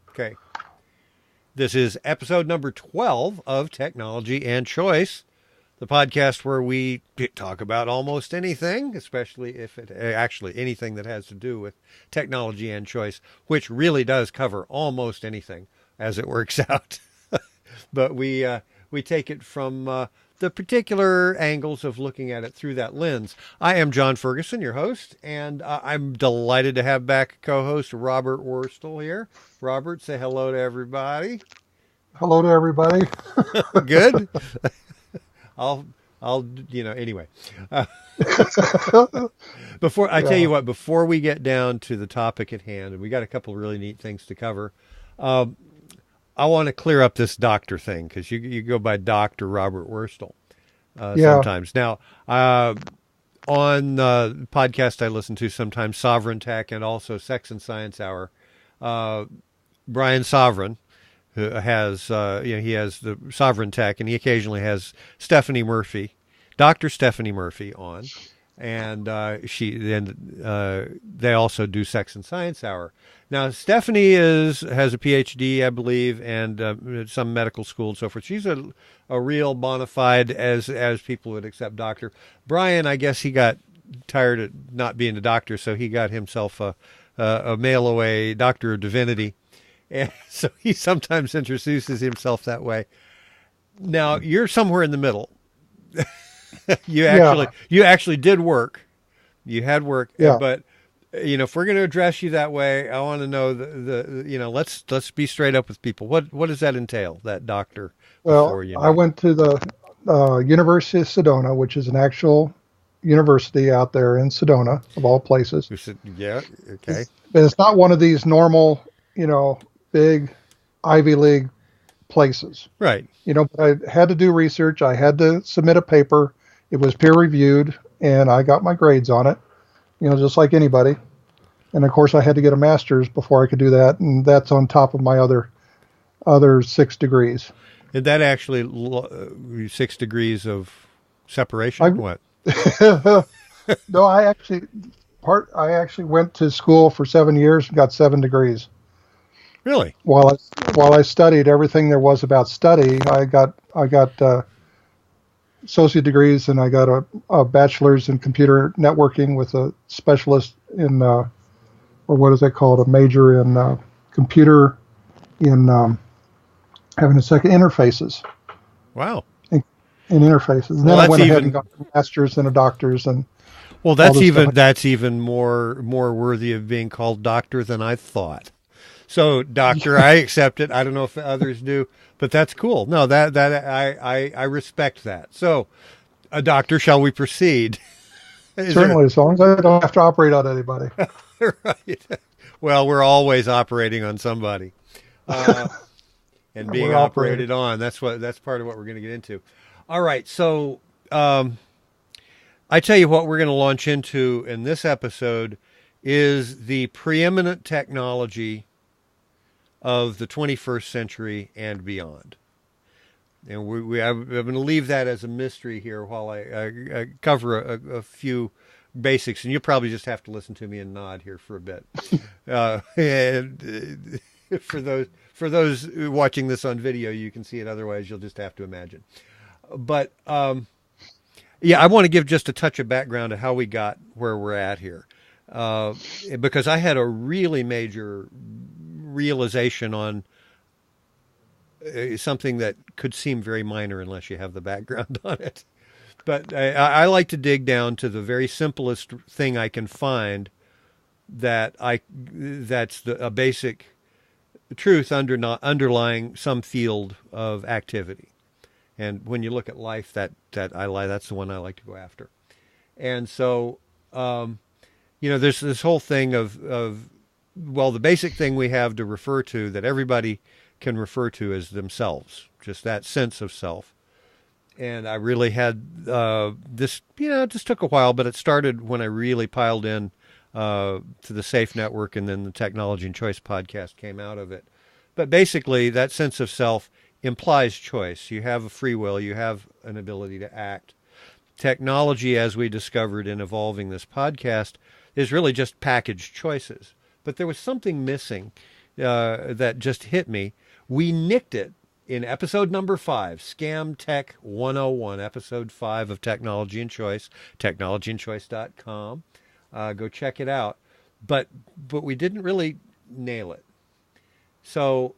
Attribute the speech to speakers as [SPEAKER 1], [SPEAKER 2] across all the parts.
[SPEAKER 1] Okay. This is episode number 12 of Technology and Choice, the podcast where we talk about almost anything, especially if it actually anything that has to do with technology and choice, which really does cover almost anything as it works out. But we take it from the particular angles of looking at it through that lens. I am John Ferguson, your host, and I'm delighted to have back co-host Robert Worstel here. Robert, say hello to everybody.
[SPEAKER 2] Hello to everybody.
[SPEAKER 1] Good. I'll, anyway. Uh, before I tell you
[SPEAKER 2] Yeah,
[SPEAKER 1] what, before we get down to the topic at hand, and we got a couple of really neat things to cover. Um, I want to clear up this doctor thing because you go by Dr. Robert Worstel
[SPEAKER 2] yeah,
[SPEAKER 1] sometimes. Now, on the podcast I listen to sometimes, Sovereign Tech and also Sex and Science Hour, uh, Brian Sovereign, who has, he has the Sovereign Tech, and he occasionally has Stephanie Murphy, Dr. Stephanie Murphy on. And they also do Sex and Science Hour. Now Stephanie has a PhD, I believe, and some medical school and so forth. She's a real bona fide, as people would accept, doctor. Brian, I guess he got tired of not being a doctor, so he got himself a mail away doctor of divinity, and so he sometimes introduces himself that way. Now you're somewhere in the middle.
[SPEAKER 2] yeah,
[SPEAKER 1] You actually did work. You had work,
[SPEAKER 2] yeah.
[SPEAKER 1] but if we're going to address you that way, I want to know let's be straight up with people. What does that entail? That doctor before
[SPEAKER 2] Well,
[SPEAKER 1] you
[SPEAKER 2] I
[SPEAKER 1] know.
[SPEAKER 2] went to the University of Sedona, which is an actual university out there in Sedona, of all places.
[SPEAKER 1] You said, yeah, okay,
[SPEAKER 2] But it's not one of these normal, big Ivy League places.
[SPEAKER 1] right.
[SPEAKER 2] But I had to do research. I had to submit a paper. It was peer reviewed, and I got my grades on it. Just like anybody. And of course, I had to get a master's before I could do that, and that's on top of my other 6 degrees.
[SPEAKER 1] Did that actually 6 degrees of separation?
[SPEAKER 2] I
[SPEAKER 1] What?
[SPEAKER 2] no, I actually went to school for 7 years and got 7 degrees.
[SPEAKER 1] Really?
[SPEAKER 2] While I studied everything there was about study, I got associate degrees, and I got a bachelor's in computer networking with a specialist in or what is that called? A major in computer in having a second interfaces.
[SPEAKER 1] Wow.
[SPEAKER 2] In interfaces. And
[SPEAKER 1] Well,
[SPEAKER 2] then I
[SPEAKER 1] that's
[SPEAKER 2] went ahead and
[SPEAKER 1] even
[SPEAKER 2] got a master's and a doctor's and
[SPEAKER 1] well.
[SPEAKER 2] all
[SPEAKER 1] That's
[SPEAKER 2] this
[SPEAKER 1] even
[SPEAKER 2] stuff.
[SPEAKER 1] that's even more worthy of being called doctor than I thought. So, doctor, I accept it. I don't know if others do, but that's cool. No, that I respect that. So, a doctor, shall we proceed? Is there
[SPEAKER 2] Certainly, as long as I don't have to operate on anybody.
[SPEAKER 1] right? Well, we're always operating on somebody, uh, and being
[SPEAKER 2] We're operating.
[SPEAKER 1] operated on. That's part of what we're going to get into. All right, so I tell you what, we're going to launch into in this episode is the preeminent technology of the 21st century and beyond. And I'm going to leave that as a mystery here while I cover a few basics, and you'll probably just have to listen to me and nod here for a bit. And for those watching this on video, you can see it. Otherwise, you'll just have to imagine. But yeah, I want to give just a touch of background to how we got where we're at here, uh, because I had a really major realization on something that could seem very minor unless you have the background on it. But I like to dig down to the very simplest thing I can find that's a basic truth underlying some field of activity. And when you look at life, that's the one I like to go after. And so, there's this whole thing of well, the basic thing we have to refer to that everybody can refer to as themselves, just that sense of self. And I really had this, it just took a while, but it started when I really piled in to the Safe Network, and then the Technology and Choice podcast came out of it. But basically, that sense of self implies choice. You have a free will, you have an ability to act. Technology, as we discovered in evolving this podcast, is really just packaged choices. But there was something missing. that just hit me. We nicked it in episode number 5, Scam Tech 101, episode 5 of Technology and Choice, technologyandchoice.com. Go check it out. But we didn't really nail it. So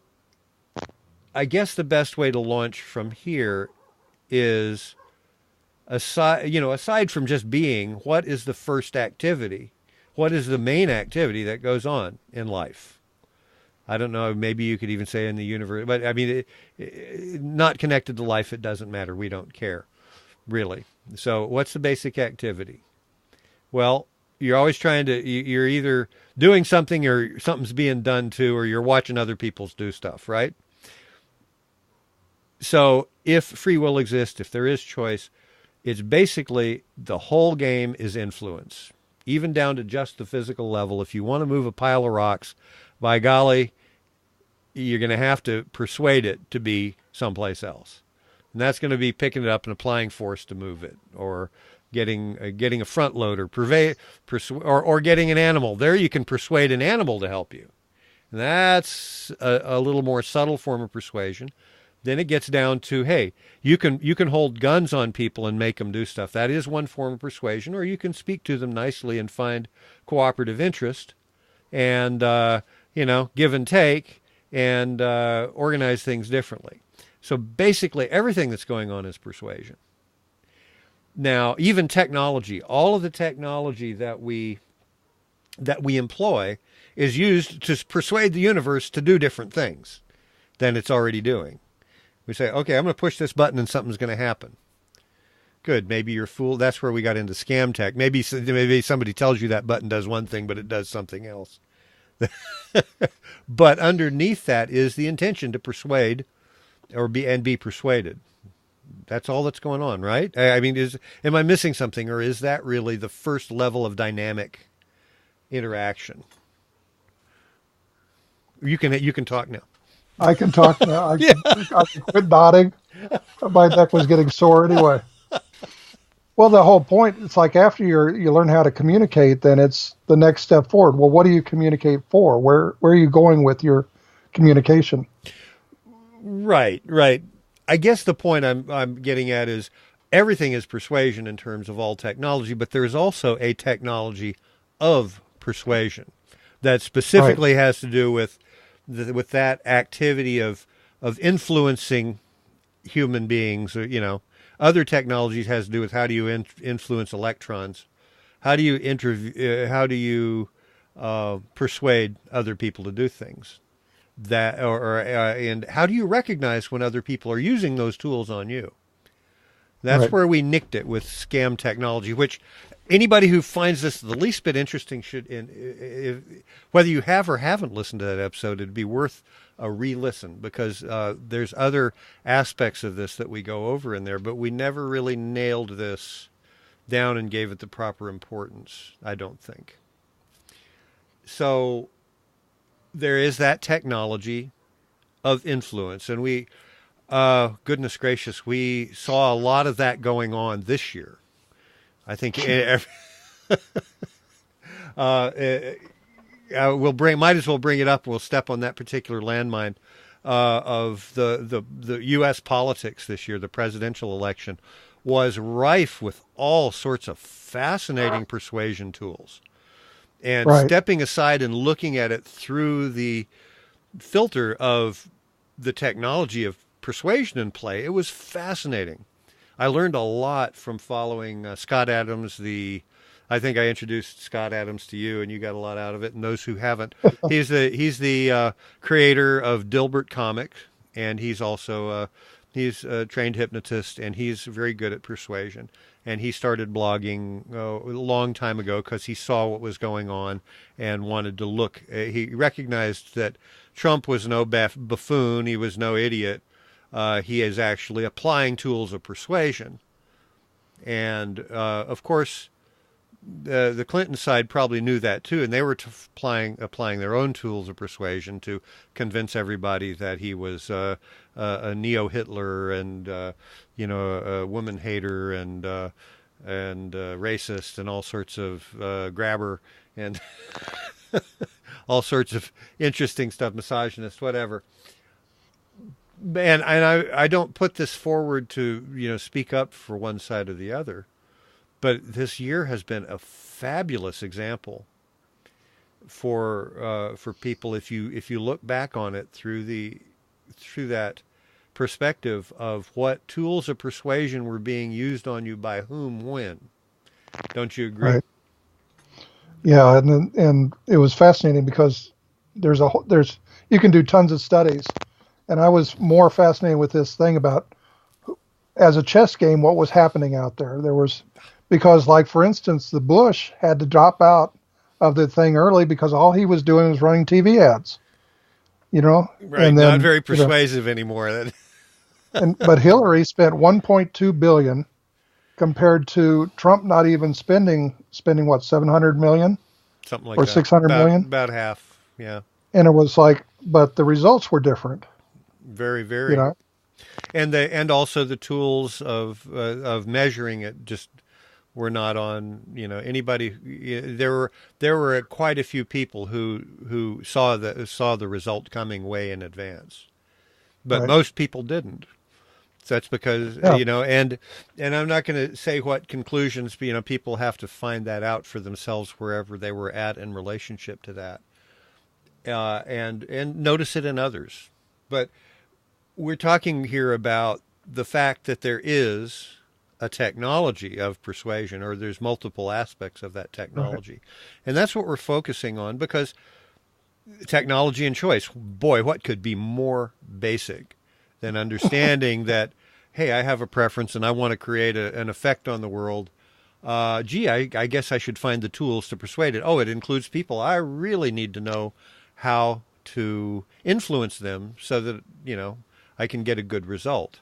[SPEAKER 1] I guess the best way to launch from here is, aside from just being, what is the first activity? What is the main activity that goes on in life? I don't know. Maybe you could even say in the universe, but I mean, not connected to life. It doesn't matter. We don't care, really. So, what's the basic activity? Well, you're always trying to. You're either doing something, or something's being done to, or you're watching other people's do stuff, right? So, if free will exists, if there is choice, it's basically the whole game is influence, even down to just the physical level. If you want to move a pile of rocks, by golly, you're going to have to persuade it to be someplace else. And that's going to be picking it up and applying force to move it, or getting a front loader, or getting an animal. There you can persuade an animal to help you. And that's a little more subtle form of persuasion. Then it gets down to, hey, you can hold guns on people and make them do stuff. That is one form of persuasion. Or you can speak to them nicely and find cooperative interest, and give and take, and organize things differently. So basically, everything that's going on is persuasion. Now, even technology, all of the technology that we employ is used to persuade the universe to do different things than it's already doing. We say, okay, I'm going to push this button and something's going to happen. Good. Maybe you're fooled. That's where we got into scam tech. Maybe somebody tells you that button does one thing, but it does something else. But underneath that is the intention to persuade, or be persuaded. That's all that's going on, right? I mean, am I missing something, or is that really the first level of dynamic interaction? You can talk now.
[SPEAKER 2] I can talk now. I can quit nodding. My neck was getting sore anyway. Well, the whole point, it's like after you learn how to communicate, then it's the next step forward. Well, what do you communicate for? Where are you going with your communication?
[SPEAKER 1] Right. I guess the point I'm getting at is everything is persuasion in terms of all technology, but there's also a technology of persuasion that specifically has to do with that activity of influencing human beings. Or, other technologies has to do with how do you influence electrons, how do you persuade other people to do things, and how do you recognize when other people are using those tools on you? That's where we nicked it with scam technology, which anybody who finds this the least bit interesting whether you have or haven't listened to that episode, it'd be worth a re-listen, because there's other aspects of this that we go over in there, but we never really nailed this down and gave it the proper importance, I don't think. So there is that technology of influence, and we, goodness gracious, we saw a lot of that going on this year. I think might as well bring it up. We'll step on that particular landmine of the U.S. politics this year. The presidential election was rife with all sorts of fascinating persuasion tools. And stepping aside and looking at it through the filter of the technology of persuasion in play, it was fascinating. I learned a lot from following Scott Adams. I think I introduced Scott Adams to you, and you got a lot out of it. And those who haven't, he's the creator of Dilbert Comics, and he's also he's a trained hypnotist, and he's very good at persuasion. And he started blogging a long time ago because he saw what was going on and wanted to look. He recognized that Trump was no buffoon. He was no idiot. He is actually applying tools of persuasion. And, of course, the Clinton side probably knew that too, and they were applying their own tools of persuasion to convince everybody that he was a neo-Hitler and a woman hater and racist and all sorts of grabber and all sorts of interesting stuff, misogynist, whatever. And I don't put this forward to, speak up for one side or the other, but this year has been a fabulous example for people if you look back on it through that perspective of what tools of persuasion were being used on you by whom when. Don't you agree?
[SPEAKER 2] Right. Yeah, and it was fascinating because there's you can do tons of studies, and I was more fascinated with this thing about as a chess game what was happening out there. There was because like for instance the Bush had to drop out of the thing early because all he was doing was running TV ads,
[SPEAKER 1] Right,
[SPEAKER 2] and then
[SPEAKER 1] not very persuasive anymore.
[SPEAKER 2] but Hillary spent 1.2 billion compared to Trump not even spending what 700 million
[SPEAKER 1] Something like
[SPEAKER 2] or
[SPEAKER 1] that.
[SPEAKER 2] 600 million,
[SPEAKER 1] About half, yeah.
[SPEAKER 2] and it was like, but the results were different,
[SPEAKER 1] Very,
[SPEAKER 2] you
[SPEAKER 1] very.
[SPEAKER 2] know.
[SPEAKER 1] And also the tools of measuring it just were not on, anybody. There were quite a few people who saw the result coming way in advance, but
[SPEAKER 2] Right.
[SPEAKER 1] most people didn't. So that's because,
[SPEAKER 2] Yeah.
[SPEAKER 1] and I'm not going to say what conclusions, but, people have to find that out for themselves wherever they were at in relationship to that, and notice it in others. But we're talking here about the fact that there is a technology of persuasion, or there's multiple aspects of that
[SPEAKER 2] Right.
[SPEAKER 1] technology. And that's what we're focusing on because technology and choice, boy, what could be more basic than understanding that, hey, I have a preference and I want to create an effect on the world. I guess I should find the tools to persuade it. Oh, it includes people. I really need to know how to influence them so that, I can get a good result.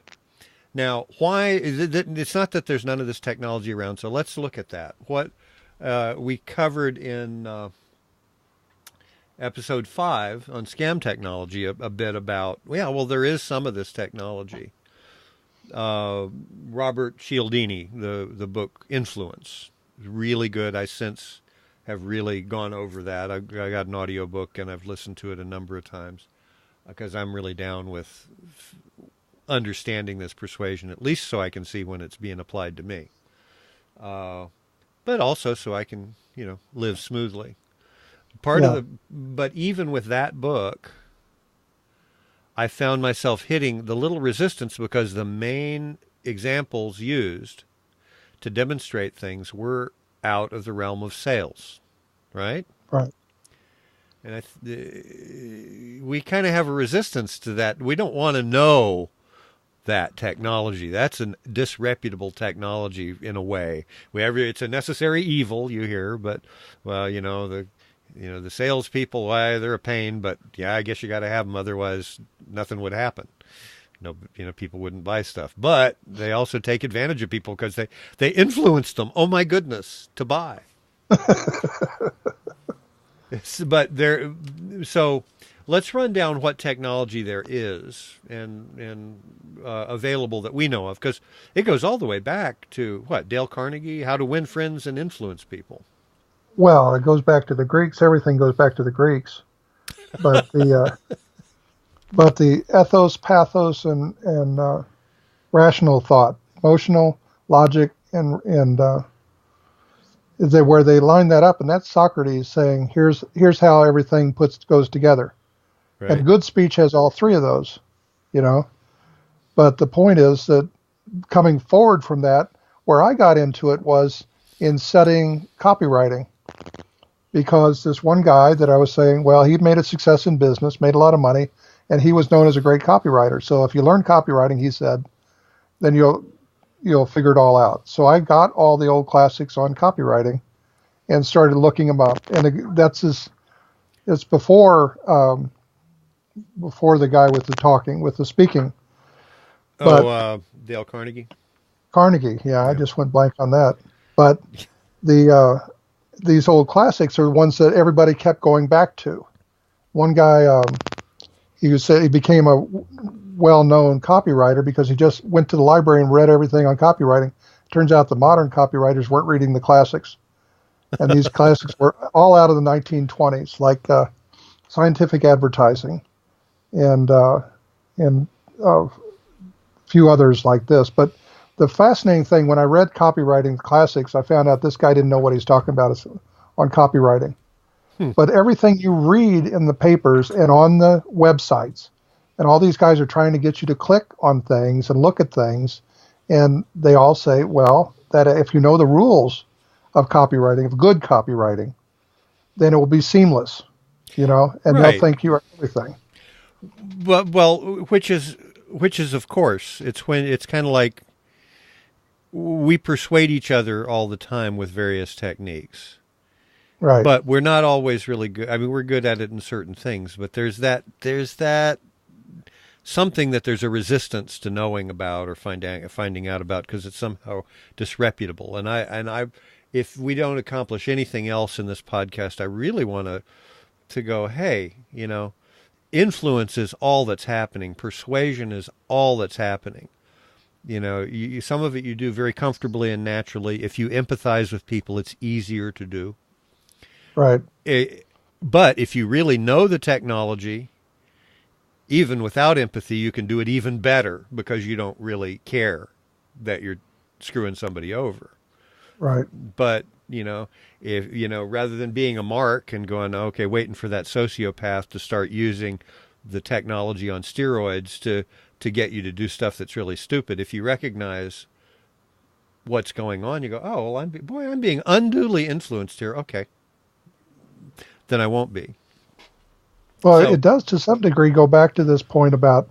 [SPEAKER 1] Now, why is it? It's not that there's none of this technology around. So let's look at that. What we covered in episode 5 on scam technology a bit about. Yeah, well, there is some of this technology. Robert Cialdini, the book Influence, really good. I since have really gone over that. I got an audio book and I've listened to it a number of times because I'm really down with understanding this persuasion, at least so I can see when it's being applied to me, but also so I can, live smoothly.
[SPEAKER 2] Yeah.
[SPEAKER 1] But even with that book, I found myself hitting the little resistance because the main examples used to demonstrate things were out of the realm of sales, right?
[SPEAKER 2] Right.
[SPEAKER 1] And we kind of have a resistance to that. We don't want to know that technology. That's a disreputable technology in a way. It's a necessary evil, you hear, but well, the salespeople, why they're a pain, but yeah, I guess you got to have them, otherwise nothing would happen. No, people wouldn't buy stuff. But they also take advantage of people because they influence them. Oh my goodness, to buy. So let's run down what technology there is and available that we know of, because it goes all the way back to what, Dale Carnegie, How to Win Friends and Influence People.
[SPEAKER 2] Well, it goes back to the Greeks. Everything goes back to the Greeks, but the ethos, pathos, and rational thought, emotional logic, and is where they line that up, and that's Socrates saying, "Here's how everything goes together."
[SPEAKER 1] Right.
[SPEAKER 2] And good speech has all three of those, But the point is that coming forward from that, where I got into it was in studying copywriting, because this one guy that I was saying, well, he'd made a success in business, made a lot of money, and he was known as a great copywriter. So if you learn copywriting, he said, then you'll figure it all out. So I got all the old classics on copywriting and started looking them up. And it's before the guy with the speaking. But
[SPEAKER 1] Dale Carnegie.
[SPEAKER 2] Carnegie, yeah, I just went blank on that. But these old classics are the ones that everybody kept going back to. One guy, he became a well-known copywriter because he just went to the library and read everything on copywriting. Turns out the modern copywriters weren't reading the classics, and these classics were all out of the 1920s, like scientific advertising, and a few others like this. But the fascinating thing, when I read copywriting classics, I found out this guy didn't know what he's talking about on copywriting.
[SPEAKER 1] Hmm.
[SPEAKER 2] But everything you read in the papers and on the websites, and all these guys are trying to get you to click on things and look at things, and they all say, well, that if you know the rules of copywriting, of good copywriting, then it will be seamless, and they'll
[SPEAKER 1] Right.
[SPEAKER 2] think you are everything.
[SPEAKER 1] Well, which is of course, it's when it's kind of like we persuade each other all the time with various techniques.
[SPEAKER 2] Right.
[SPEAKER 1] But we're not always really good. I mean, we're good at it in certain things, but there's that something that there's a resistance to knowing about or finding out about because it's somehow disreputable. And I, if we don't accomplish anything else in this podcast, I really want to go, hey, influence is all that's happening. Persuasion is all that's happening. Some of it you do very comfortably and naturally. If you empathize with people, it's easier to do.
[SPEAKER 2] Right.
[SPEAKER 1] But if you really know the technology, even without empathy, you can do it even better because you don't really care that you're screwing somebody over.
[SPEAKER 2] Right.
[SPEAKER 1] But, if, rather than being a mark and going, okay, waiting for that sociopath to start using the technology on steroids to get you to do stuff that's really stupid, if you recognize what's going on, you go, oh, well, I'm being unduly influenced here. Okay. Then I won't be.
[SPEAKER 2] Well,
[SPEAKER 1] So,
[SPEAKER 2] it does to some degree go back to this point about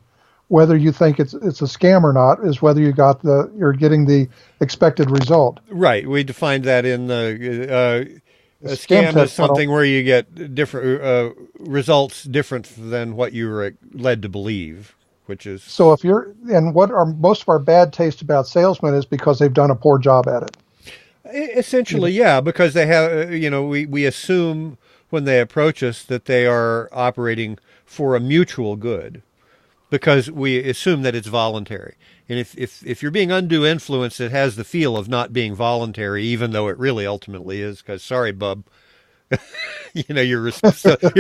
[SPEAKER 2] whether you think it's a scam or not, is whether you're getting the expected result.
[SPEAKER 1] right, we defined that in the
[SPEAKER 2] The
[SPEAKER 1] a
[SPEAKER 2] scam
[SPEAKER 1] scam is
[SPEAKER 2] test funnel.
[SPEAKER 1] something where you get different results different than what you were led to believe, which
[SPEAKER 2] So
[SPEAKER 1] is
[SPEAKER 2] if you're, and what are most of our bad taste about salesmen is because they've done a poor job at it. You know,
[SPEAKER 1] essentially, yeah, because they have, we assume when they approach us that they are operating for a mutual good because we assume that it's voluntary. And if you're being undue influence, it has the feel of not being voluntary, even though it really ultimately is. Because sorry, bub, you're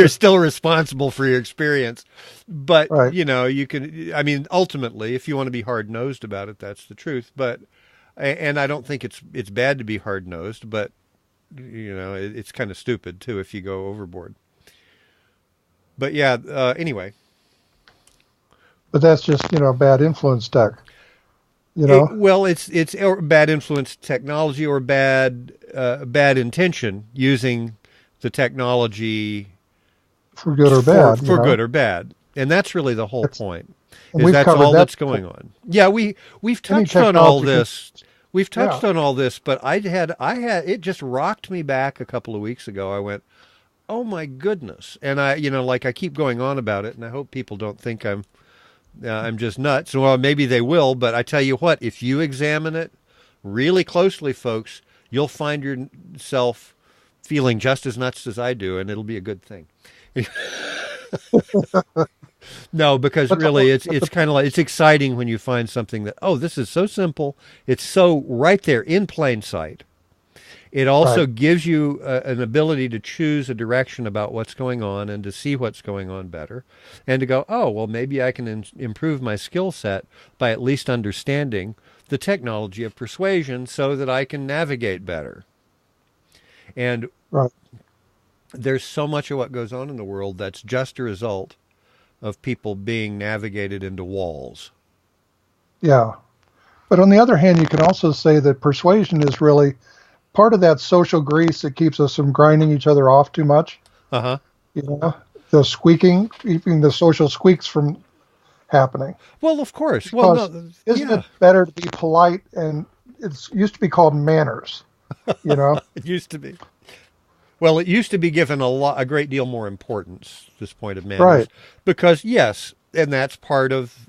[SPEAKER 1] still responsible for your experience. But
[SPEAKER 2] right.
[SPEAKER 1] you can. I mean, ultimately, if you want to be hard nosed about it, that's the truth. But and I don't think it's bad to be hard nosed, but it's kind of stupid too if you go overboard. But yeah, anyway,
[SPEAKER 2] But that's just, bad influence tech, you know,
[SPEAKER 1] well, it's bad influence technology or bad intention using the technology
[SPEAKER 2] for good or
[SPEAKER 1] for
[SPEAKER 2] bad,
[SPEAKER 1] for good or bad, and that's really the whole
[SPEAKER 2] It's,
[SPEAKER 1] point.
[SPEAKER 2] and
[SPEAKER 1] Is
[SPEAKER 2] we've
[SPEAKER 1] that's
[SPEAKER 2] covered
[SPEAKER 1] all
[SPEAKER 2] that
[SPEAKER 1] that's
[SPEAKER 2] before.
[SPEAKER 1] going on? Yeah, we've
[SPEAKER 2] Any
[SPEAKER 1] touched on all
[SPEAKER 2] technology can,
[SPEAKER 1] this. We've
[SPEAKER 2] yeah.
[SPEAKER 1] touched on all this, but I had it just rocked me back a couple of weeks ago. I went, oh my goodness, and like I keep going on about it, and I hope people don't think I'm just nuts. Well, maybe they will, but I tell you what, if you examine it really closely, folks, you'll find yourself feeling just as nuts as I do, and it'll be a good thing. No, because
[SPEAKER 2] But the,
[SPEAKER 1] really, it's
[SPEAKER 2] but the,
[SPEAKER 1] it's kind of like it's exciting when you find something that, oh, this is so simple. It's so right there in plain sight. It also
[SPEAKER 2] right,
[SPEAKER 1] gives you an ability to choose a direction about what's going on and to see what's going on better, and to go, oh, well, maybe I can improve my skill set by at least understanding the technology of persuasion so that I can navigate better. And
[SPEAKER 2] right.
[SPEAKER 1] there's so much of what goes on in the world that's just a result of people being navigated into walls.
[SPEAKER 2] Yeah. But on the other hand, you can also say that persuasion is really part of that social grease that keeps us from grinding each other off too much.
[SPEAKER 1] Uh huh.
[SPEAKER 2] You know, the squeaking, keeping the social squeaks from happening.
[SPEAKER 1] Well, of course. Well,
[SPEAKER 2] Because
[SPEAKER 1] no,
[SPEAKER 2] isn't it
[SPEAKER 1] yeah,
[SPEAKER 2] better to be polite? And it's used to be called manners, you know?
[SPEAKER 1] it used to be. Well, it used to be given a great deal more importance, this point of manners,
[SPEAKER 2] Right,
[SPEAKER 1] because yes, and that's part of,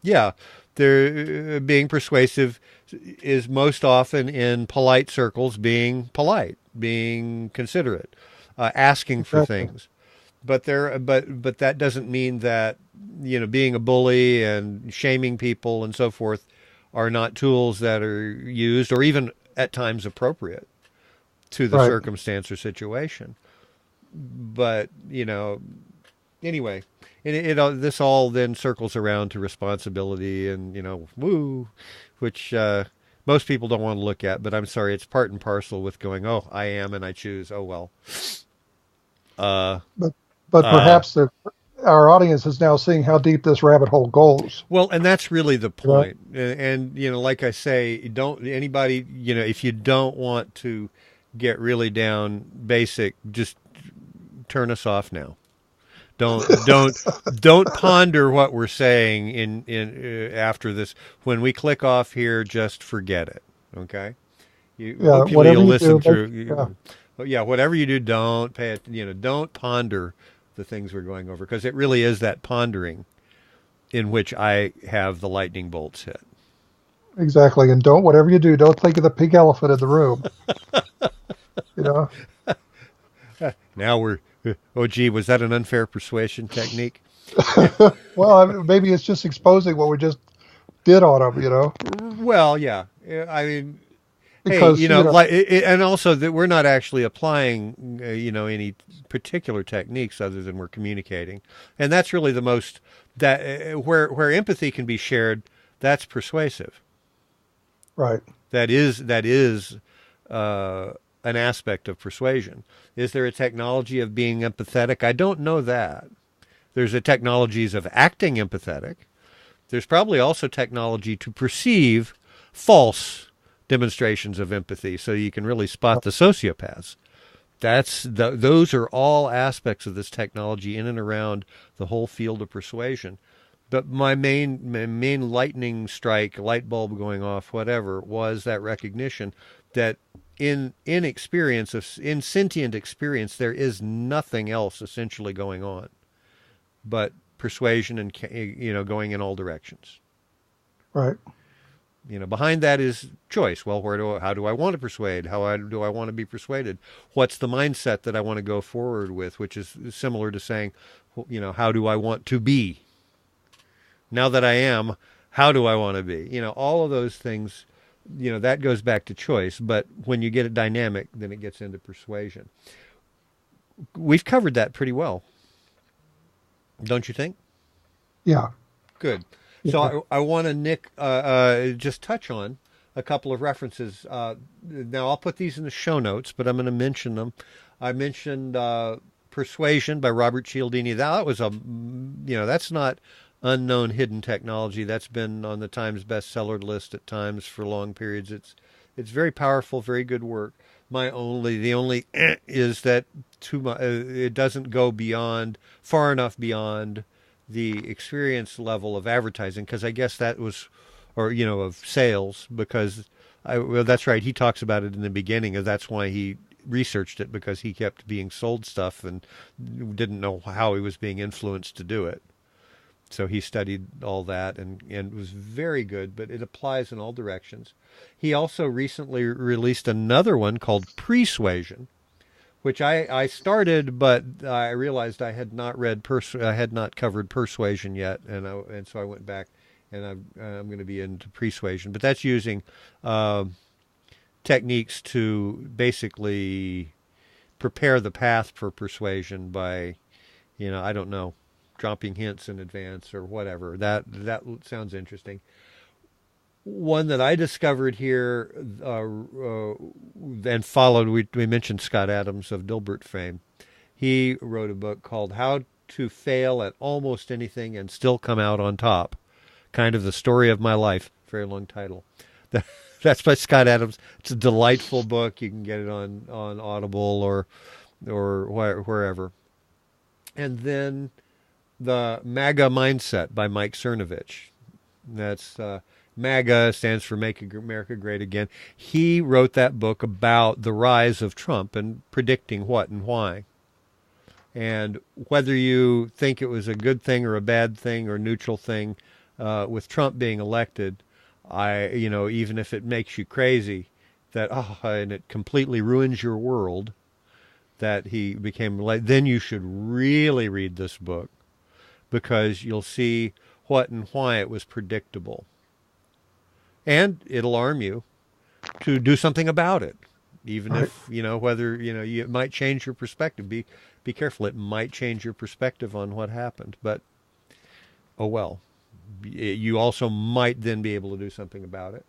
[SPEAKER 1] yeah, they're being persuasive is most often in polite circles being polite, being considerate, asking for
[SPEAKER 2] exactly.
[SPEAKER 1] things. But that doesn't mean that being a bully and shaming people and so forth are not tools that are used or even at times appropriate to the
[SPEAKER 2] Right.
[SPEAKER 1] circumstance or situation. But Anyway, this all then circles around to responsibility and, woo, which most people don't want to look at, but I'm sorry, it's part and parcel with going, oh, I am and I choose. Oh, well. Uh,
[SPEAKER 2] But but
[SPEAKER 1] uh,
[SPEAKER 2] perhaps our audience is now seeing how deep this rabbit hole goes.
[SPEAKER 1] well, and that's really the
[SPEAKER 2] You know?
[SPEAKER 1] point. And, like I say, don't anybody, if you don't want to get really down basic, just turn us off now. Don't ponder what we're saying in after this. When we click off here, just forget it. Okay.
[SPEAKER 2] Yeah,
[SPEAKER 1] Hopefully
[SPEAKER 2] whatever
[SPEAKER 1] you'll
[SPEAKER 2] you
[SPEAKER 1] listen
[SPEAKER 2] do,
[SPEAKER 1] through.
[SPEAKER 2] yeah,
[SPEAKER 1] Yeah, whatever you do, don't pay it. Don't ponder the things we're going over, because it really is that pondering in which I have the lightning bolts hit.
[SPEAKER 2] exactly. And whatever you do, don't think of the pink elephant in the room. You know.
[SPEAKER 1] Now we're. Oh, gee, was that an unfair persuasion technique?
[SPEAKER 2] Well, I mean, maybe it's just exposing what we just did on them. You know,
[SPEAKER 1] Well, yeah. I mean, hey,
[SPEAKER 2] because
[SPEAKER 1] like, and also that we're not actually applying, any particular techniques other than we're communicating, and that's really the most that where empathy can be shared. That's persuasive.
[SPEAKER 2] right,
[SPEAKER 1] That is an aspect of persuasion. Is there a technology of being empathetic? I don't know that. There's a technologies of acting empathetic. There's probably also technology to perceive false demonstrations of empathy, so you can really spot the sociopaths. Those are all aspects of this technology in and around the whole field of persuasion. But my main lightning strike, light bulb going off, whatever, was that recognition that in sentient experience, there is nothing else essentially going on but persuasion and going in all directions.
[SPEAKER 2] right,
[SPEAKER 1] Behind that is choice. Well, how do I want to persuade? Do I want to be persuaded? What's the mindset that I want to go forward with? Which is similar to saying, how do I want to be? Now that I am, how do I want to be? All of those things. That goes back to choice. But when you get a dynamic, then it gets into persuasion. We've covered that pretty well, don't you think?
[SPEAKER 2] yeah,
[SPEAKER 1] Good.
[SPEAKER 2] yeah,
[SPEAKER 1] So I want to, Nick, just touch on a couple of references. Now, I'll put these in the show notes, but I'm going to mention them. I mentioned Persuasion by Robert Cialdini. That was that's not unknown hidden technology. That's been on the Times bestseller list at times for long periods. It's very powerful, very good work. The only is that it doesn't go far enough beyond the experience level of advertising, because I guess that was, or of sales, because well, that's right. He talks about it in the beginning, and that's why he researched it, because he kept being sold stuff and didn't know how he was being influenced to do it. So he studied all that and was very good, but it applies in all directions. He also recently released another one called Persuasion, which I started, but I realized I had not I had not covered Persuasion yet, and so I went back, and I'm going to be into Persuasion. But that's using techniques to basically prepare the path for persuasion by, I don't know, dropping hints in advance or whatever. That sounds interesting. One that I discovered here and followed, we mentioned Scott Adams of Dilbert fame. He wrote a book called How to Fail at Almost Anything and Still Come Out on Top. Kind of the story of my life. Very long title. That's by Scott Adams. It's a delightful book. You can get it on Audible or wherever. And then the MAGA Mindset by Mike Cernovich. That's MAGA stands for Make America Great Again. He wrote that book about the rise of Trump and predicting what and why. And whether you think it was a good thing or a bad thing or neutral thing, with Trump being elected, even if it makes you crazy, and it completely ruins your world, that he became elected, then you should really read this book, because you'll see what and why it was predictable. And it'll arm you to do something about it. even
[SPEAKER 2] Right.
[SPEAKER 1] if whether it might change your perspective. Be careful; it might change your perspective on what happened. But oh well, you also might then be able to do something about it.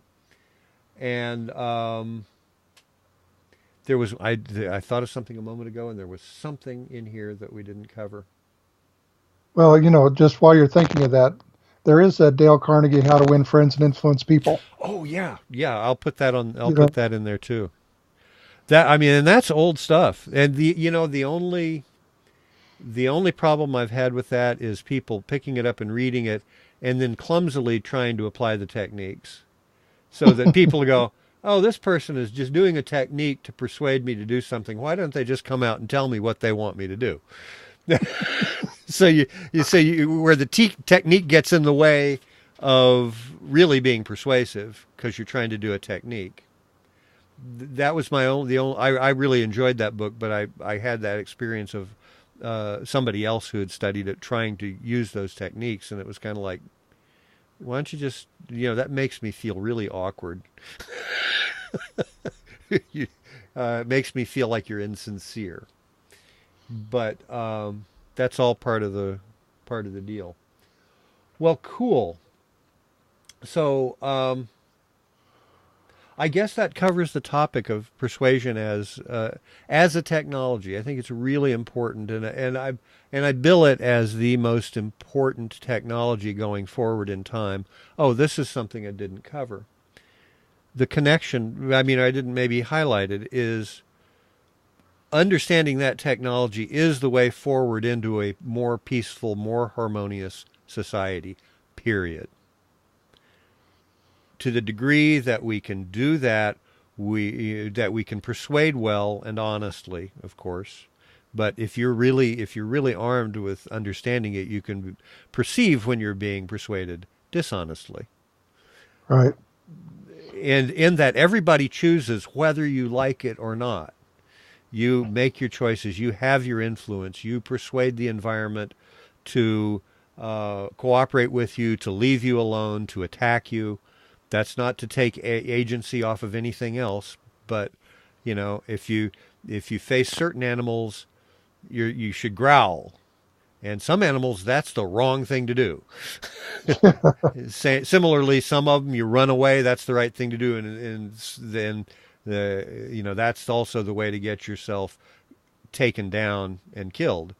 [SPEAKER 1] And there was I thought of something a moment ago, and there was something in here that we didn't cover.
[SPEAKER 2] Well, just while you're thinking of that, there is that Dale Carnegie How to Win Friends and Influence People.
[SPEAKER 1] Oh yeah, yeah. I'll put that on. I'll
[SPEAKER 2] You
[SPEAKER 1] put
[SPEAKER 2] know,
[SPEAKER 1] that in there too. That I mean, and that's old stuff. And the only problem I've had with that is people picking it up and reading it, and then clumsily trying to apply the techniques, so that people go, "Oh, this person is just doing a technique to persuade me to do something. Why don't they just come out and tell me what they want me to do?" So you say where the technique gets in the way of really being persuasive because you're trying to do a technique. That was my own the only I really enjoyed that book, but I had that experience of somebody else who had studied it trying to use those techniques, and it was kind of like, why don't you just that makes me feel really awkward. It makes me feel like you're insincere, but that's all part of the deal. Well, cool. So I guess that covers the topic of persuasion as a technology. I think it's really important, and I bill it as the most important technology going forward in time. Oh, this is something I didn't cover. The connection. I mean, I didn't maybe highlight it. Is understanding that technology is the way forward into a more peaceful, more harmonious society. Period. To the degree that we can do that, we can persuade well and honestly, of course. But if you're really armed with understanding it, you can perceive when you're being persuaded dishonestly.
[SPEAKER 2] right.
[SPEAKER 1] And in that everybody chooses whether you like it or not. You make your choices. You have your influence. You persuade the environment to cooperate with you, to leave you alone, to attack you. That's not to take agency off of anything else, but if you face certain animals, you should growl, and some animals that's the wrong thing to do. Similarly, some of them you run away. That's the right thing to do, and then that's also the way to get yourself taken down and killed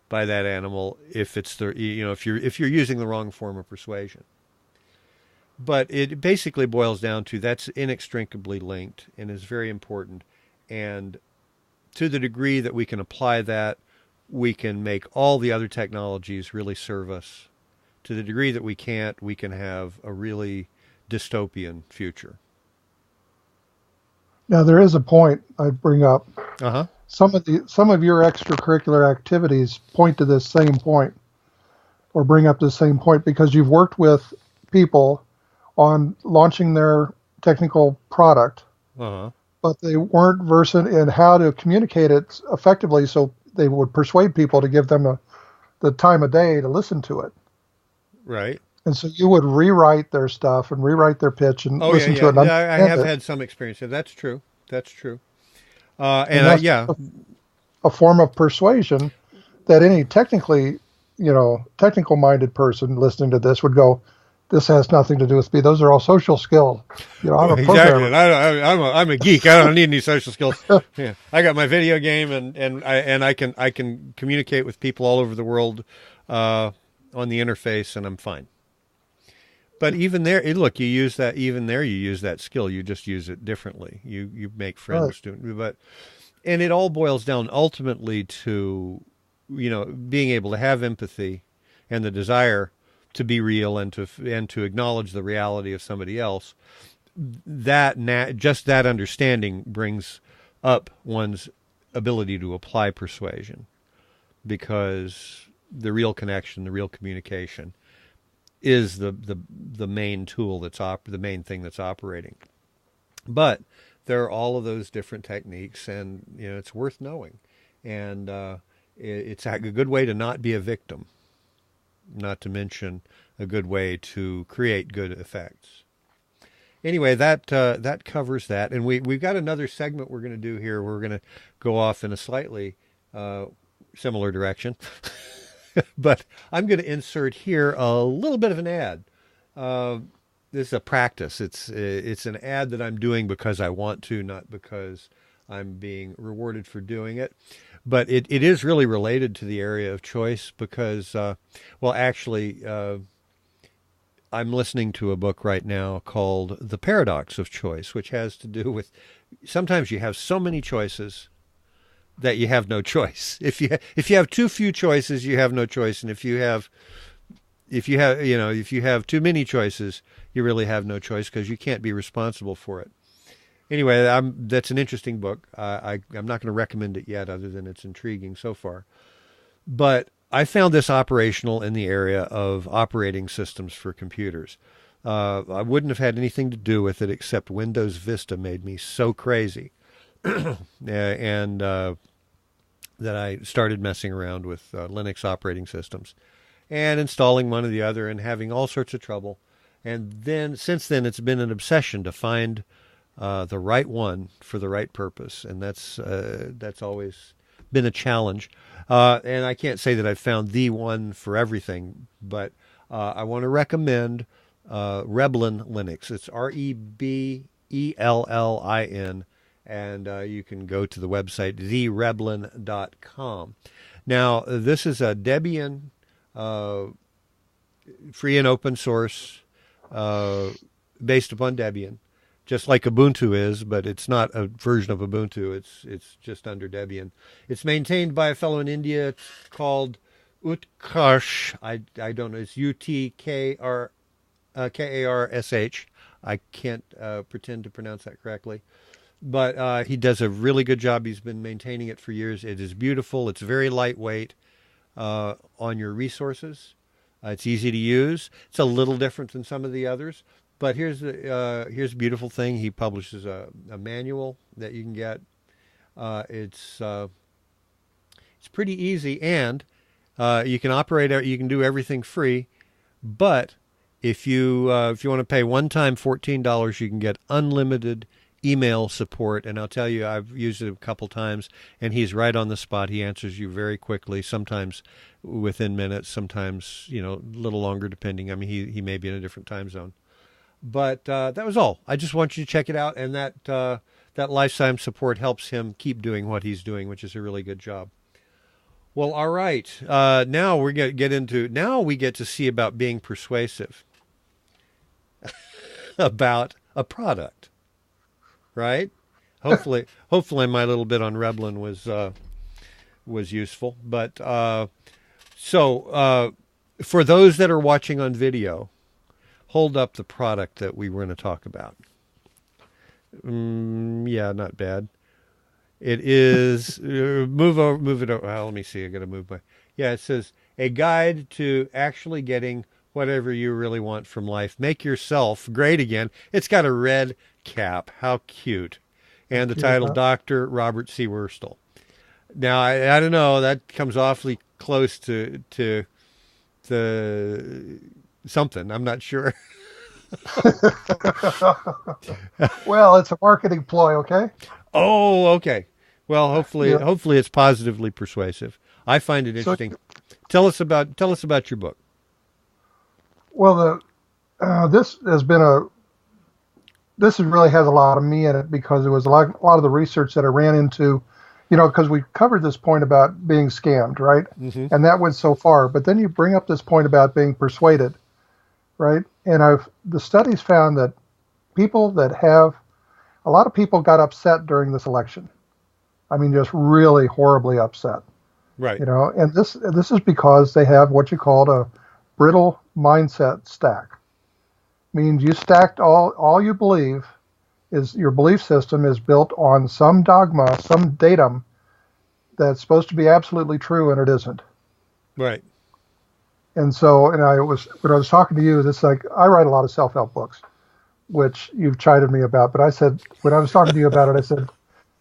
[SPEAKER 1] by that animal if it's if you're using the wrong form of persuasion. But it basically boils down to that's inextricably linked and is very important. And to the degree that we can apply that, we can make all the other technologies really serve us. To the degree that we can't, we can have a really dystopian future.
[SPEAKER 2] Now there is a point I bring up.
[SPEAKER 1] Uh huh.
[SPEAKER 2] Some of your extracurricular activities point to this same point, or bring up the same point, because you've worked with people on launching their technical product,
[SPEAKER 1] Uh huh.
[SPEAKER 2] but they weren't versant in how to communicate it effectively, so they would persuade people to give them the time of day to listen to it.
[SPEAKER 1] Right.
[SPEAKER 2] And so you would rewrite their stuff and rewrite their pitch and
[SPEAKER 1] Oh yeah,
[SPEAKER 2] listen to
[SPEAKER 1] yeah.
[SPEAKER 2] it and
[SPEAKER 1] Yeah, I
[SPEAKER 2] understand
[SPEAKER 1] have
[SPEAKER 2] it.
[SPEAKER 1] had some experience. That's true. That's true.
[SPEAKER 2] And that's
[SPEAKER 1] Yeah.
[SPEAKER 2] a form of persuasion that any technical minded person listening to this would go, this has nothing to do with me. Those are all social skills. I'm a
[SPEAKER 1] Exactly.
[SPEAKER 2] programmer.
[SPEAKER 1] And I'm a geek. I don't need any social skills. Yeah. I got my video game and I can communicate with people all over the world on the interface, and I'm fine. But even there, look, you use that. Even there, you use that skill. You just use it differently. You make
[SPEAKER 2] Right.
[SPEAKER 1] friends doing, and it all boils down ultimately to being able to have empathy and the desire to be real and to acknowledge the reality of somebody else. Just that understanding brings up one's ability to apply persuasion, because the real connection, the real communication, is the main tool the main thing that's operating. But there are all of those different techniques, and it's worth knowing, and it's a good way to not be a victim, not to mention a good way to create good effects. anyway, that covers that, and we've got another segment we're going to do here. We're going to go off in a slightly similar direction, but I'm going to insert here a little bit of an ad. This is a practice. It's an ad that I'm doing because I want to, not because I'm being rewarded for doing it. But it is really related to the area of choice because, well, actually, I'm listening to a book right now called The Paradox of Choice, which has to do with sometimes you have so many choices that you have no choice. If you have too few choices, you have no choice, and if you have too many choices, you really have no choice because you can't be responsible for it. Anyway, that's an interesting book. I'm not going to recommend it yet, other than it's intriguing so far. But I found this operational in the area of operating systems for computers. I wouldn't have had anything to do with it except Windows Vista made me so crazy, and that I started messing around with Linux operating systems and installing one or the other and having all sorts of trouble. And then since then, it's been an obsession to find the right one for the right purpose, and that's always been a challenge. And I can't say that I've found the one for everything, but I want to recommend Reblin Linux. It's REBELLIN, and you can go to the website thereblin.com. Now, this is a Debian, free and open source, based upon Debian, just like Ubuntu is, but it's not a version of Ubuntu. It's just under Debian. It's maintained by a fellow in India called Utkarsh. I don't know. It's Utkarsh. I can't pretend to pronounce that correctly. But he does a really good job. He's been maintaining it for years. It is beautiful. It's very lightweight on your resources. It's easy to use. It's a little different than some of the others. But here's a beautiful thing. He publishes a manual that you can get. It's pretty easy, and you can operate. You can do everything free. But if you want to pay one time $14, you can get unlimited email support. And I'll tell you, I've used it a couple times, and he's right on the spot. He answers you very quickly. Sometimes within minutes. Sometimes a little longer, depending. I mean, he may be in a different time zone. But that was all. I just want you to check it out, and that lifetime support helps him keep doing what he's doing, which is a really good job. Well, all right. Now we get to see about being persuasive about a product, right? Hopefully, my little bit on Reblin was useful. But so for those that are watching on video, hold up the product that we were going to talk about. Yeah, not bad. It is move it over. Well, let me see. I got to move my. Yeah, it says a guide to actually getting whatever you really want from life. Make yourself great again. It's got a red cap. How cute! And the title, Dr. Robert C. Wurstel. Now, I don't know. That comes awfully close to the something. I'm not sure.
[SPEAKER 2] Well, it's a marketing ploy, okay?
[SPEAKER 1] Oh, okay. Well, hopefully it's positively persuasive. I find it interesting. Tell us about your book.
[SPEAKER 2] Well, this really has a lot of me in it because it was a lot of the research that I ran into, because we covered this point about being scammed, right? Mm-hmm. And that went so far. But then you bring up this point about being persuaded, right? And the studies found that a lot of people got upset during this election. I mean, just really horribly upset.
[SPEAKER 1] Right.
[SPEAKER 2] And this is because they have what you called a brittle mindset stack. Means you stacked all you believe is your belief system is built on some dogma, some datum that's supposed to be absolutely true, and it isn't.
[SPEAKER 1] Right.
[SPEAKER 2] And so, when I was talking to you, it's like I write a lot of self-help books, which you've chided me about. But I said, when I was talking to you about it, I said,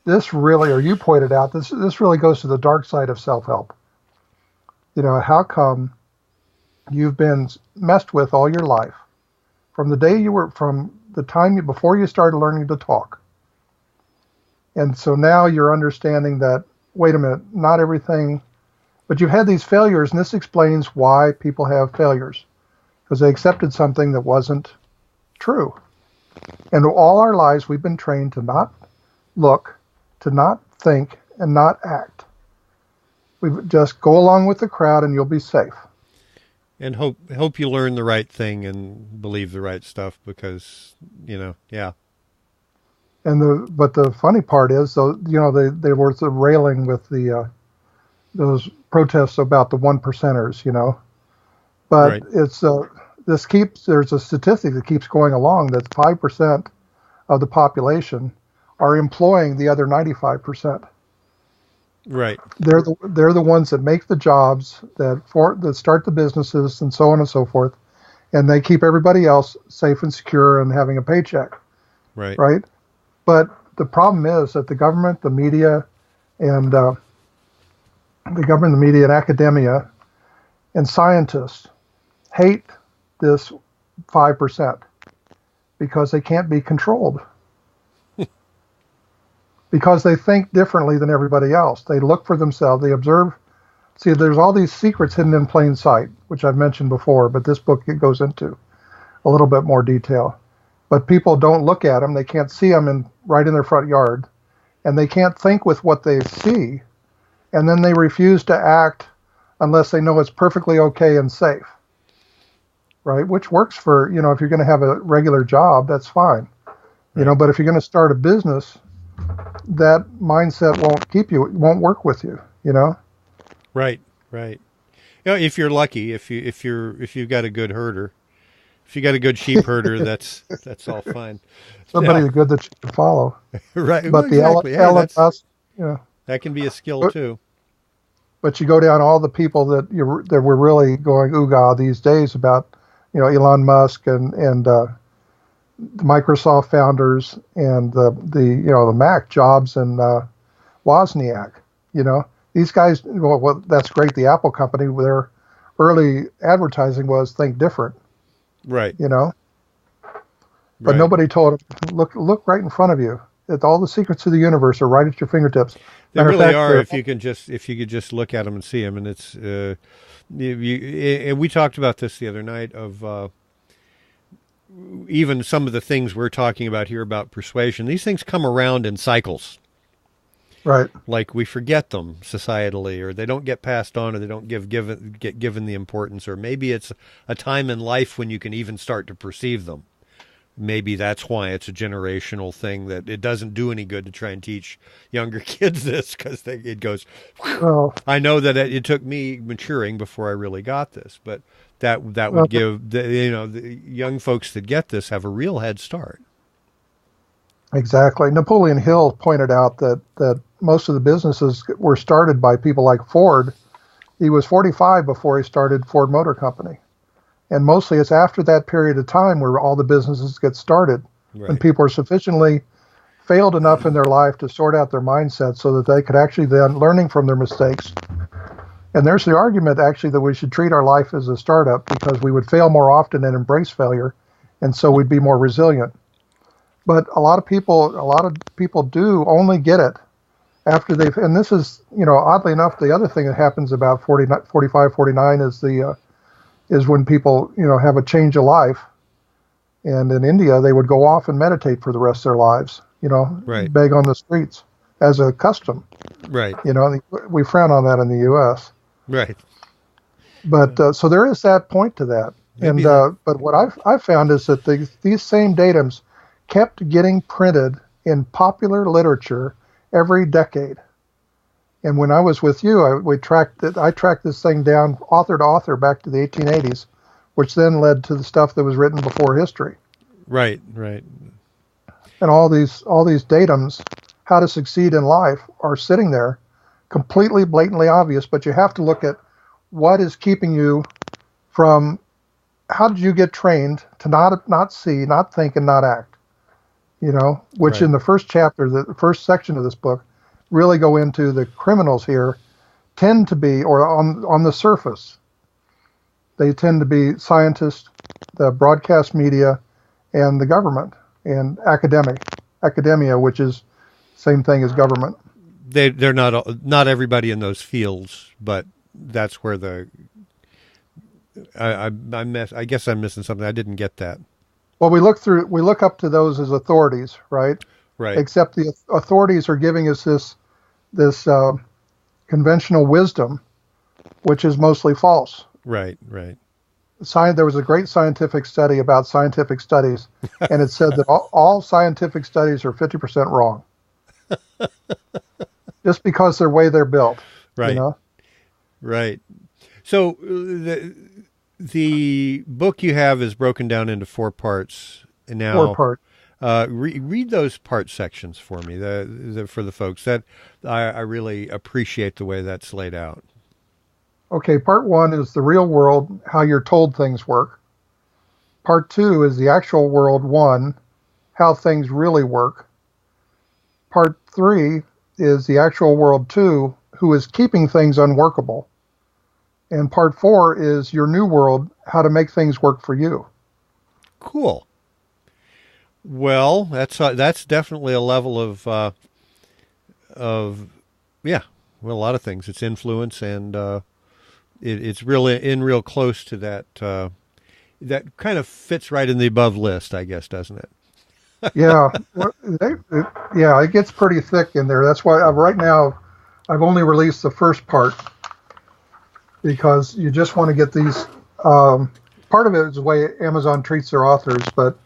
[SPEAKER 2] this really, or you pointed out, this really goes to the dark side of self-help. How come you've been messed with all your life from the time before you started learning to talk. And so now you're understanding that, wait a minute, not everything, but you've had these failures, and this explains why people have failures, because they accepted something that wasn't true. And all our lives, we've been trained to not look, to not think, and not act. We just go along with the crowd, and you'll be safe.
[SPEAKER 1] And hope you learn the right thing and believe the right stuff, because, yeah.
[SPEAKER 2] And but the funny part is, though, they were railing with those protests about the 1%ers, but
[SPEAKER 1] Right.
[SPEAKER 2] it's there's a statistic that keeps going along that 5% of the population are employing the other 95%.
[SPEAKER 1] Right.
[SPEAKER 2] They're the ones that make the jobs, that start the businesses, and so on and so forth, and they keep everybody else safe and secure and having a paycheck.
[SPEAKER 1] Right.
[SPEAKER 2] Right. But the problem is that the government, the media, and academia and scientists hate this 5% because they can't be controlled. Because they think differently than everybody else. They look for themselves. They observe. See, there's all these secrets hidden in plain sight, which I've mentioned before, but this book it goes into a little bit more detail. But people don't look at them. They can't see them right in their front yard. And they can't think with what they see. And then they refuse to act unless they know it's perfectly okay and safe. Right? Which works for, if you're going to have a regular job, that's fine.
[SPEAKER 1] Right.
[SPEAKER 2] But if you're going to start a business, that mindset won't work with you,
[SPEAKER 1] Right. Right. If you're lucky, if you've got a good herder, if you got a good sheep herder, that's all fine.
[SPEAKER 2] Somebody good that you can follow.
[SPEAKER 1] Right.
[SPEAKER 2] But
[SPEAKER 1] Well,
[SPEAKER 2] the
[SPEAKER 1] exactly. Hey,
[SPEAKER 2] Elon Musk,
[SPEAKER 1] that can be a skill too.
[SPEAKER 2] But you go down all the people that were really going ooga these days about, Elon Musk and the Microsoft founders and the Mac Jobs and Wozniak. These guys. Well, that's great. The Apple company, their early advertising was think different.
[SPEAKER 1] Right.
[SPEAKER 2] But
[SPEAKER 1] Right.
[SPEAKER 2] nobody told them, look right in front of you. That all the secrets of the universe are right at your fingertips.
[SPEAKER 1] They
[SPEAKER 2] Matter of
[SPEAKER 1] really
[SPEAKER 2] fact,
[SPEAKER 1] are if you could just look at them and see them. And it's and we talked about this the other night of even some of the things we're talking about here about persuasion. These things come around in cycles.
[SPEAKER 2] Right.
[SPEAKER 1] Like we forget them societally, or they don't get passed on, or they don't get given the importance, or maybe it's a time in life when you can even start to perceive them. Maybe that's why it's a generational thing, that it doesn't do any good to try and teach younger kids this, because it goes,
[SPEAKER 2] Well,
[SPEAKER 1] I know that it took me maturing before I really got this, but that would give the young folks that get this have a real head start.
[SPEAKER 2] exactly. Napoleon Hill pointed out that most of the businesses were started by people like Ford. He was 45 before he started Ford Motor Company. And mostly it's after that period of time where all the businesses get started,
[SPEAKER 1] Right.
[SPEAKER 2] when people are sufficiently failed enough in their life to sort out their mindset so that they could actually then learning from their mistakes. And there's the argument actually that we should treat our life as a startup, because we would fail more often and embrace failure, and so we'd be more resilient. But a lot of people do only get it after they've, and this is, oddly enough, the other thing that happens about 40, 45, 49 is when people, have a change of life. And in India, they would go off and meditate for the rest of their lives,
[SPEAKER 1] Right.
[SPEAKER 2] beg on the streets as a custom.
[SPEAKER 1] Right.
[SPEAKER 2] We frown on that in the U.S.
[SPEAKER 1] Right.
[SPEAKER 2] But so there is that point to that.
[SPEAKER 1] Maybe
[SPEAKER 2] But what I've found is that these same datums kept getting printed in popular literature every decade. And when I was with you, I tracked this thing down author to author back to the 1880s, which then led to the stuff that was written before history.
[SPEAKER 1] Right. Right.
[SPEAKER 2] And all these datums, how to succeed in life, are sitting there, completely blatantly obvious. But you have to look at what is keeping you from. How did you get trained to not see, not think, and not act? Which
[SPEAKER 1] Right.
[SPEAKER 2] in the first chapter, the first section of this book, really go into the criminals here tend to be, or on the surface, they tend to be scientists, the broadcast media, and the government and academia, which is same thing as government.
[SPEAKER 1] They're not everybody in those fields, but that's where I guess I'm missing something. I didn't get that.
[SPEAKER 2] Well, we look up to those as authorities, right?
[SPEAKER 1] Right.
[SPEAKER 2] Except the authorities are giving us this conventional wisdom, which is mostly false.
[SPEAKER 1] Right. Right.
[SPEAKER 2] There was a great scientific study about scientific studies, and it said that all scientific studies are 50% wrong, just because they're built.
[SPEAKER 1] Right.
[SPEAKER 2] You know?
[SPEAKER 1] Right. So the book you have is broken down into 4 parts. And now,
[SPEAKER 2] 4 parts.
[SPEAKER 1] Read those part sections for me, for the folks. That I really appreciate the way that's laid out.
[SPEAKER 2] Okay, part 1 is the real world, how you're told things work. Part 2 is the actual world 1, how things really work. Part 3 is the actual world 2, who is keeping things unworkable. And part 4 is your new world, how to make things work for you.
[SPEAKER 1] Cool. Well, that's definitely a level of yeah, well, a lot of things. It's influence, and it's really real close to that. That kind of fits right in the above list, I guess, doesn't it?
[SPEAKER 2] Yeah, it gets pretty thick in there. That's why right now I've only released the first part, because you just want to get these. Part of it is the way Amazon treats their authors, but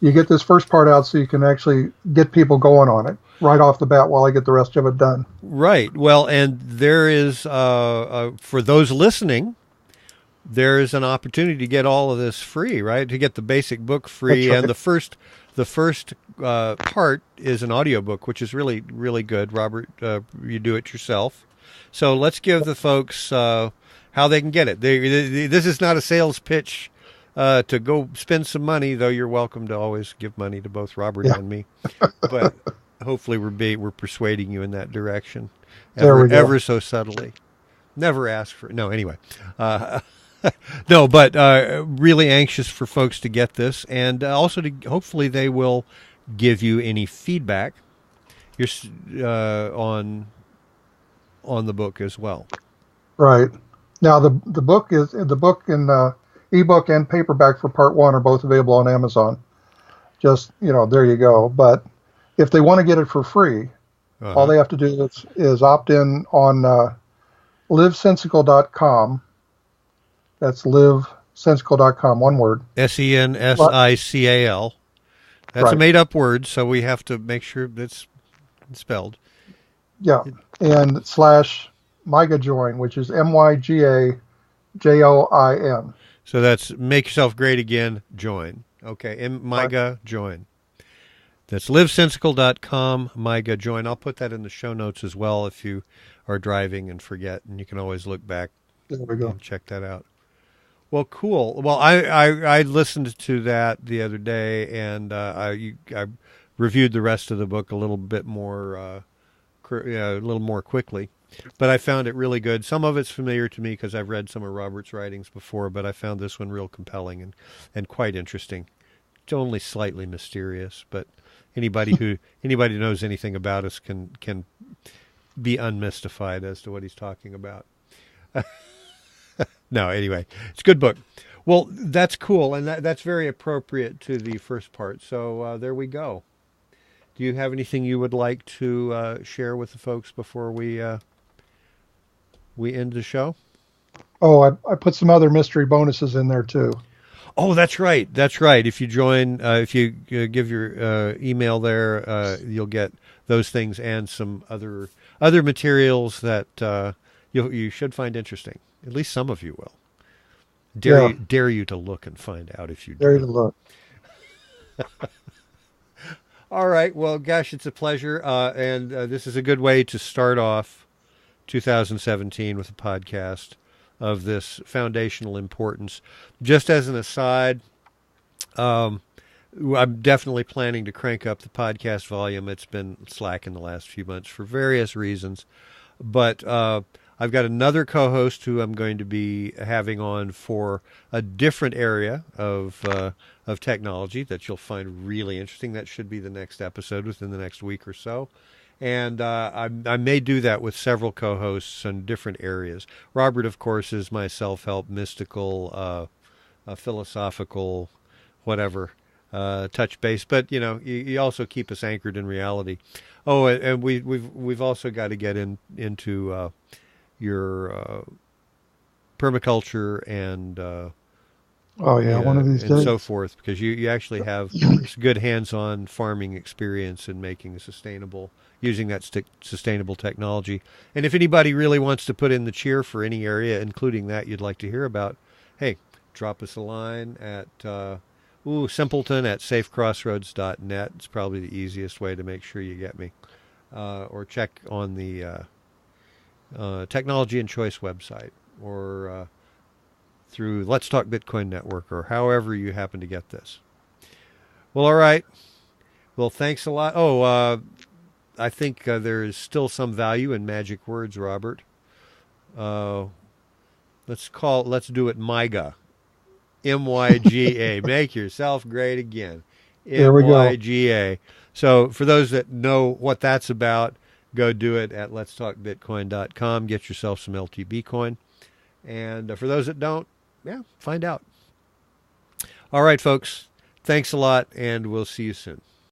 [SPEAKER 2] you get this first part out so you can actually get people going on it right off the bat while I get the rest of it done.
[SPEAKER 1] Right. Well, and there is, for those listening, there is an opportunity to get all of this free, right? To get the basic book free. Right. And the first part is an audiobook, which is really, really good. Robert, you do it yourself. So let's give the folks how they can get it. This is not a sales pitch to go spend some money, though you're welcome to always give money to both Robert and me. But hopefully we're persuading you in that direction, ever so subtly. Never ask for no. Anyway, no, but really anxious for folks to get this, and also to hopefully they will give you any feedback on the book as well.
[SPEAKER 2] Right. Now the book in ebook and paperback for part 1 are both available on Amazon. Just, there you go. But if they want to get it for free, all they have to do is opt in on livesensical.com. That's livesensical.com, one word.
[SPEAKER 1] SENSICAL. That's right. A made-up word, so we have to make sure that's spelled.
[SPEAKER 2] Yeah, and /MyGA join, which is MYGAJOIN.
[SPEAKER 1] So that's Make Yourself Great Again, join. Okay, and MyGA join. That's livesensical.com, MyGA join. I'll put that in the show notes as well if you are driving and forget, and you can always look back and check that out. Well, cool. Well, I listened to that the other day, and I reviewed the rest of the book a little bit more, a little more quickly. But I found it really good. Some of it's familiar to me because I've read some of Robert's writings before, but I found this one real compelling and quite interesting. It's only slightly mysterious, but anybody who knows anything about us can be unmystified as to what he's talking about. No, anyway, it's a good book. Well, that's cool, and that's very appropriate to the first part. So there we go. Do you have anything you would like to share with the folks before we end the show?
[SPEAKER 2] Oh, I put some other mystery bonuses in there too.
[SPEAKER 1] Oh, that's right. That's right. If you join, if you give your email there, you'll get those things and some other materials that you should find interesting. At least some of you will. Dare you to look and find out if you
[SPEAKER 2] dare you to look.
[SPEAKER 1] All right. Well, gosh, it's a pleasure, and this is a good way to start off 2017 with a podcast of this foundational importance. Just as an aside, I'm definitely planning to crank up the podcast volume. It's been slack in the last few months for various reasons, but I've got another co-host who I'm going to be having on for a different area of technology that you'll find really interesting. That should be the next episode within the next week or so. And I may do that with several co-hosts in different areas. Robert, of course, is my self-help, mystical, philosophical, whatever, touch base. But you also keep us anchored in reality. Oh, and we've also got to get into your permaculture and
[SPEAKER 2] Oh yeah, one of these
[SPEAKER 1] and
[SPEAKER 2] days.
[SPEAKER 1] so forth, because you actually have good hands-on farming experience in making a sustainable, using that sustainable technology. And if anybody really wants to put in the cheer for any area, including that you'd like to hear about, hey, drop us a line at simpleton@safecrossroads.net. It's probably the easiest way to make sure you get me. Or check on the Technology and Choice website, or through Let's Talk Bitcoin Network, or however you happen to get this. Well, all right. Well, thanks a lot. Oh, I think there is still some value in magic words, Robert. Let's do it MYGA. MYGA. Make yourself great again.
[SPEAKER 2] There we go.
[SPEAKER 1] MYGA. So for those that know what that's about, go do it at letstalkbitcoin.com. Get yourself some LTB coin. And for those that don't, find out. All right, folks. Thanks a lot, and we'll see you soon.